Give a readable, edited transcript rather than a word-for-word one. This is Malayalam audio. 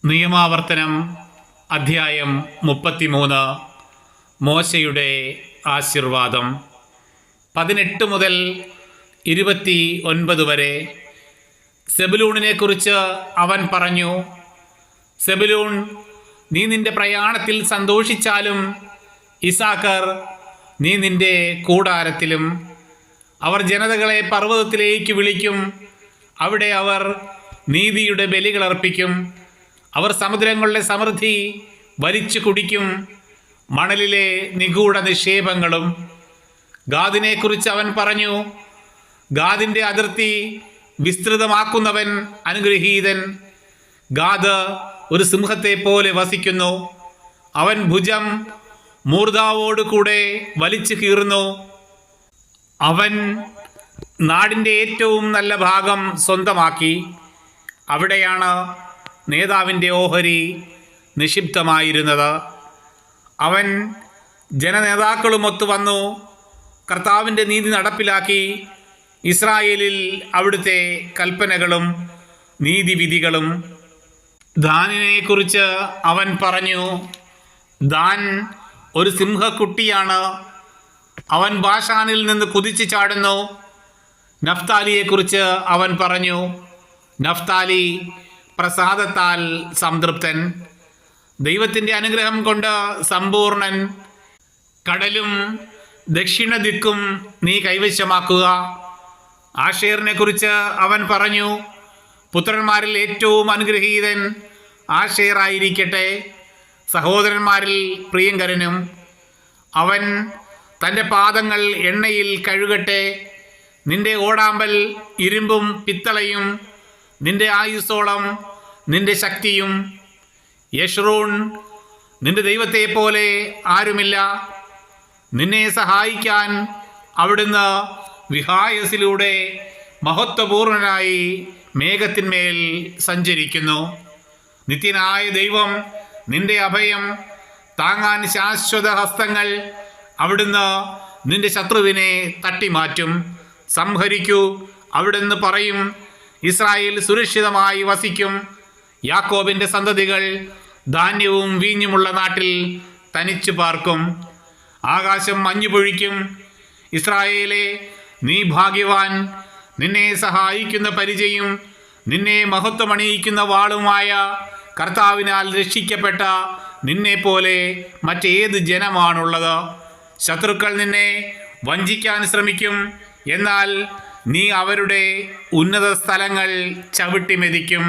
നിയമാവർത്തനം അധ്യായം 33. മോശയുടെ ആശീർവാദം. 18 മുതൽ 29 വരെ. സെബുലൂണിനെക്കുറിച്ച് അവൻ പറഞ്ഞു: സെബുലൂൺ, നീ നിന്റെ പ്രയാണത്തിൽ സന്തോഷിച്ചാലും, ഇസാക്കർ, നീ നിന്റെ കൂടാരത്തിലും. അവർ ജനതകളെ പർവ്വതത്തിലേക്ക് വിളിക്കും, അവിടെ അവർ നീതിയുടെ ബലികളർപ്പിക്കും. അവർ സമുദ്രങ്ങളുടെ സമൃദ്ധി വലിച്ചു കുടിക്കും, മണലിലെ നിഗൂഢ നിക്ഷേപങ്ങളും. ഗാദിനെക്കുറിച്ച് അവൻ പറഞ്ഞു: ഗാദിൻ്റെ അതിർത്തി വിസ്തൃതമാക്കുന്നവൻ അനുഗ്രഹീതൻ. ഗാദ് ഒരു സിംഹത്തെ പോലെ വസിക്കുന്നു. അവൻ ഭുജം മൂർധാവോടുകൂടെ വലിച്ചു കീറുന്നു. അവൻ നാടിൻ്റെ ഏറ്റവും നല്ല ഭാഗം സ്വന്തമാക്കി. അവിടെയാണ് നേതാവിൻ്റെ ഓഹരി നിക്ഷിപ്തമായിരുന്നത്. അവൻ ജനനേതാക്കളുമൊത്തു വന്നു കർത്താവിൻ്റെ നീതി നടപ്പിലാക്കി. ഇസ്രായേലിൽ അവിടുത്തെ കൽപ്പനകളും നീതിവിധികളും. ദാനിനെക്കുറിച്ച് അവൻ പറഞ്ഞു: ദാൻ ഒരു സിംഹക്കുട്ടിയാണ്, അവൻ ബാഷാനിൽ നിന്ന് കുതിച്ചു ചാടുന്നു. നഫ്താലിയെക്കുറിച്ച് അവൻ പറഞ്ഞു: നഫ്താലി പ്രസാദത്താൽ സംതൃപ്തൻ, ദൈവത്തിൻ്റെ അനുഗ്രഹം കൊണ്ട് സമ്പൂർണൻ. കടലും ദക്ഷിണ ദിക്കും നീ കൈവശമാക്കുക. ആഷേറിനെക്കുറിച്ച് അവൻ പറഞ്ഞു: പുത്രന്മാരിൽ ഏറ്റവും അനുഗ്രഹീതൻ ആഷേറായിരിക്കട്ടെ, സഹോദരന്മാരിൽ പ്രിയങ്കരനും. അവൻ തൻ്റെ പാദങ്ങൾ എണ്ണയിൽ കഴുകട്ടെ. നിന്റെ ഓടാമ്പൽ ഇരുമ്പും പിത്തളയും, നിന്റെ ആയുസ്സോളം നിന്റെ ശക്തിയും. യശ്രൂൺ, നിന്റെ ദൈവത്തെ പോലെ ആരുമില്ല. നിന്നെ സഹായിക്കാൻ അവിടുന്ന് വിഹായസിലൂടെ മഹത്വപൂർണനായി മേഘത്തിന്മേൽ സഞ്ചരിക്കുന്നു. നിത്യനായ ദൈവം നിന്റെ അഭയം. താങ്ങാൻ ശാശ്വത ഹസ്തങ്ങൾ. അവിടുന്ന് നിന്റെ ശത്രുവിനെ തട്ടിമാറ്റും. സംഹരിക്കൂ, അവിടുന്ന് പറയും. ഇസ്രായേൽ സുരക്ഷിതമായി വസിക്കും. യാക്കോബിൻ്റെ സന്തതികൾ ധാന്യവും വീഞ്ഞുമുള്ള നാട്ടിൽ തനിച്ചു പാർക്കും. ആകാശം മഞ്ഞു പൊഴിക്കും. ഇസ്രായേലെ, നീ ഭാഗ്യവാൻ. നിന്നെ സഹായിക്കുന്ന പരിചയും നിന്നെ മഹത്വമണിയിക്കുന്ന വാളുമായ കർത്താവിനാൽ രക്ഷിക്കപ്പെട്ട നിന്നെപ്പോലെ മറ്റേത് ജനമാണുള്ളത്? ശത്രുക്കൾ നിന്നെ വഞ്ചിക്കാൻ ശ്രമിക്കും, എന്നാൽ നീ അവരുടെ ഉന്നത സ്ഥലങ്ങൾ ചവിട്ടി മെതിക്കും.